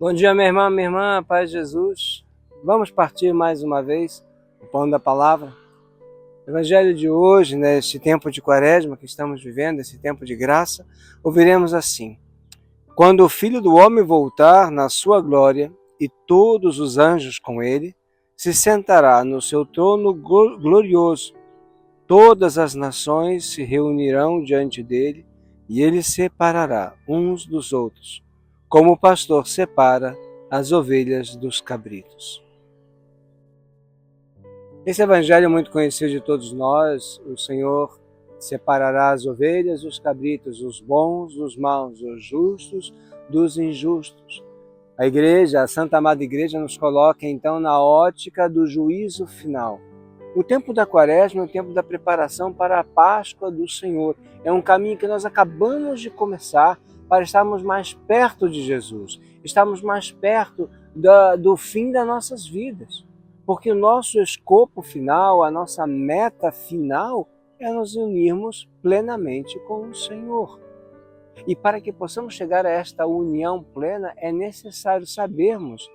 Bom dia, minha irmã, paz de Jesus. Vamos partir mais uma vez o pão da palavra. O evangelho de hoje, neste tempo de quaresma que estamos vivendo, esse tempo de graça, ouviremos assim: quando o Filho do Homem voltar na sua glória e todos os anjos com ele, se sentará no seu trono glorioso. Todas as nações se reunirão diante dele e ele separará uns dos outros, como o pastor separa as ovelhas dos cabritos. Esse evangelho é muito conhecido de todos nós. O Senhor separará as ovelhas dos cabritos, os bons dos maus, os justos dos injustos. A Igreja, a Santa Amada Igreja, nos coloca então na ótica do juízo final. O tempo da Quaresma é o tempo da preparação para a Páscoa do Senhor. É um caminho que nós acabamos de começar para estarmos mais perto de Jesus, estarmos mais perto do fim das nossas vidas. Porque o nosso escopo final, a nossa meta final é nos unirmos plenamente com o Senhor. E para que possamos chegar a esta união plena, é necessário sabermos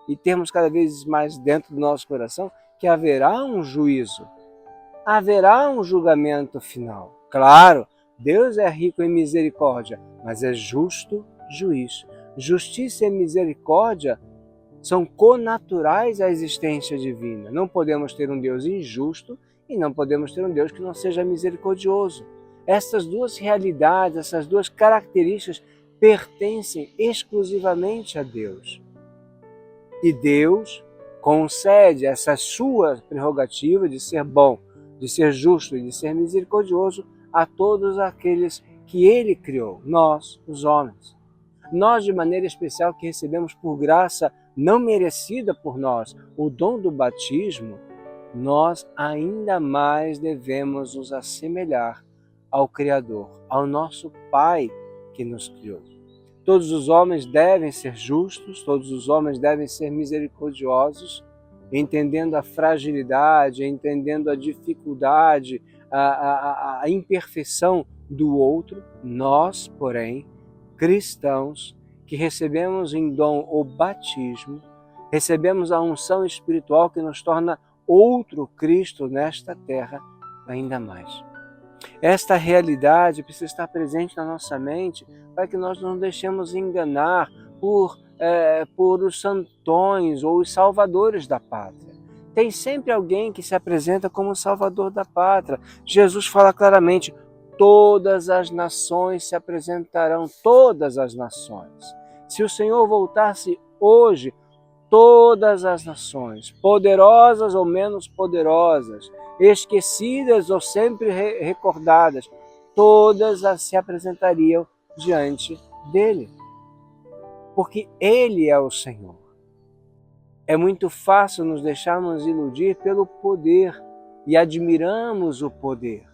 e termos cada vez mais dentro do nosso coração que haverá um juízo, haverá um julgamento final. Claro, Deus é rico em misericórdia, mas é justo juiz. Justiça e misericórdia são connaturais à existência divina. Não podemos ter um Deus injusto e não podemos ter um Deus que não seja misericordioso. Essas duas realidades, essas duas características pertencem exclusivamente a Deus. E Deus concede essa sua prerrogativa de ser bom, de ser justo e de ser misericordioso a todos aqueles que Ele criou, nós, os homens. Nós, de maneira especial, que recebemos por graça não merecida por nós o dom do batismo, nós ainda mais devemos nos assemelhar ao Criador, ao nosso Pai que nos criou. Todos os homens devem ser justos, todos os homens devem ser misericordiosos, entendendo a fragilidade, entendendo a dificuldade, a imperfeição do outro. Nós, porém, cristãos, que recebemos em dom o batismo, recebemos a unção espiritual que nos torna outro Cristo nesta terra ainda mais. Esta realidade precisa estar presente na nossa mente para que nós não deixemos enganar por os santões ou os salvadores da pátria. Tem sempre alguém que se apresenta como o salvador da pátria. Jesus fala claramente: todas as nações se apresentarão, todas as nações. Se o Senhor voltasse hoje, todas as nações, poderosas ou menos poderosas, esquecidas ou sempre recordadas, todas se apresentariam diante dele. Porque ele é o Senhor. É muito fácil nos deixarmos iludir pelo poder e admiramos o poder.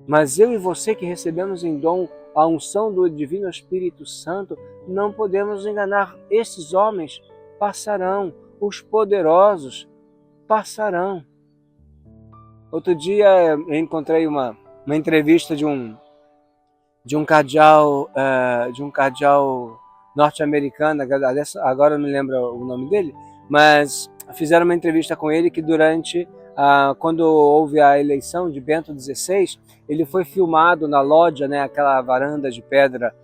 Mas eu e você que recebemos em dom a unção do Divino Espírito Santo, não podemos enganar. Esses homens passarão, os poderosos passarão. Outro dia eu encontrei uma entrevista de um cardeal norte-americano, agora eu não lembro o nome dele, mas fizeram uma entrevista com ele que quando houve a eleição de Bento XVI, ele foi filmado na lógia, né, aquela varanda de pedra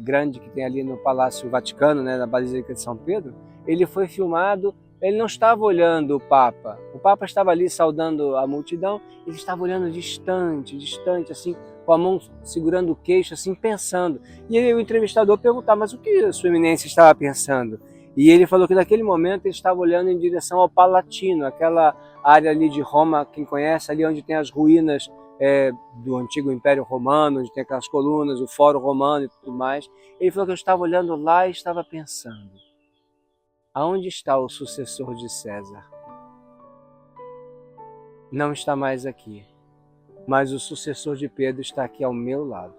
grande que tem ali no Palácio Vaticano, né, na Basílica de São Pedro. Ele foi filmado, ele não estava olhando o Papa estava ali saudando a multidão, ele estava olhando distante, assim, com a mão segurando o queixo, assim, pensando. E aí o entrevistador perguntava: mas o que a sua eminência estava pensando? E ele falou que naquele momento ele estava olhando em direção ao Palatino, aquela área ali de Roma, quem conhece, ali onde tem as ruínas do antigo Império Romano, onde tem aquelas colunas, o Fórum Romano e tudo mais. Ele falou que eu estava olhando lá e estava pensando: aonde está o sucessor de César? Não está mais aqui, mas o sucessor de Pedro está aqui ao meu lado.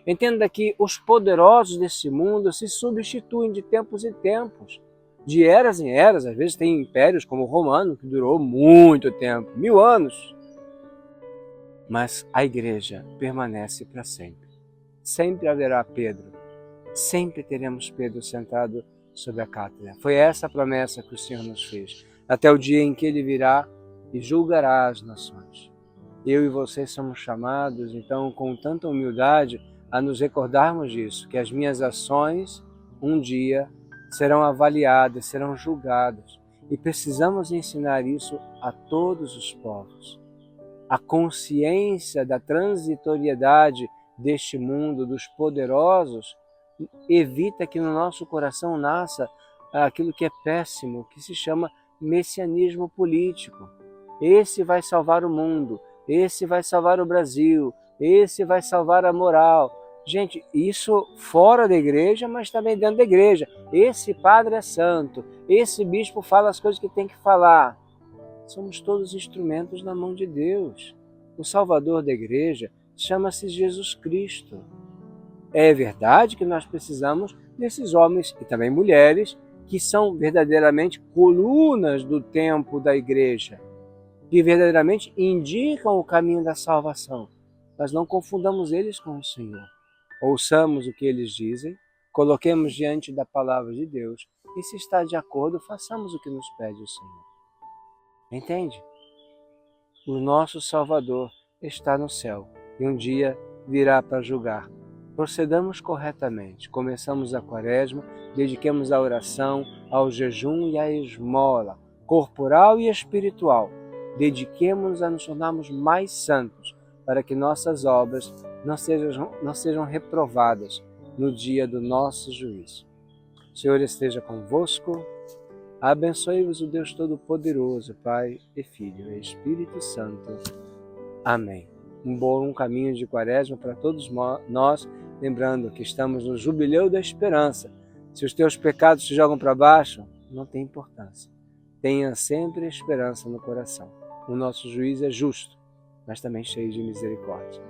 Entenda que os poderosos desse mundo se substituem de tempos em tempos, de eras em eras. Às vezes tem impérios como o romano, que durou muito tempo, 1000 anos. Mas a igreja permanece para sempre. Sempre haverá Pedro, sempre teremos Pedro sentado sobre a cátedra. Foi essa a promessa que o Senhor nos fez, até o dia em que Ele virá e julgará as nações. Eu e você somos chamados, então, com tanta humildade, a nos recordarmos disso, que as minhas ações, um dia, serão avaliadas, serão julgadas. E precisamos ensinar isso a todos os povos. A consciência da transitoriedade deste mundo, dos poderosos, evita que no nosso coração nasça aquilo que é péssimo, que se chama messianismo político. Esse vai salvar o mundo, esse vai salvar o Brasil, esse vai salvar a moral. Gente, isso fora da igreja, mas também dentro da igreja. Esse padre é santo, esse bispo fala as coisas que tem que falar. Somos todos instrumentos na mão de Deus. O Salvador da igreja chama-se Jesus Cristo. É verdade que nós precisamos desses homens e também mulheres que são verdadeiramente colunas do tempo da igreja, que verdadeiramente indicam o caminho da salvação. Mas não confundamos eles com o Senhor. Ouçamos o que eles dizem, coloquemos diante da palavra de Deus e, se está de acordo, façamos o que nos pede o Senhor. Entende? O nosso Salvador está no céu e um dia virá para julgar. Procedamos corretamente, começamos a quaresma, dediquemos a oração, ao jejum e à esmola, corporal e espiritual. Dediquemos-nos a nos tornarmos mais santos, para que nossas obras não sejam reprovadas no dia do nosso juízo. O Senhor esteja convosco. Abençoe-vos o Deus Todo-Poderoso, Pai e Filho e Espírito Santo. Amém. Um bom caminho de quaresma para todos nós, lembrando que estamos no jubileu da esperança. Se os teus pecados te jogam para baixo, não tem importância. Tenha sempre esperança no coração. O nosso juiz é justo, mas também cheio de misericórdia.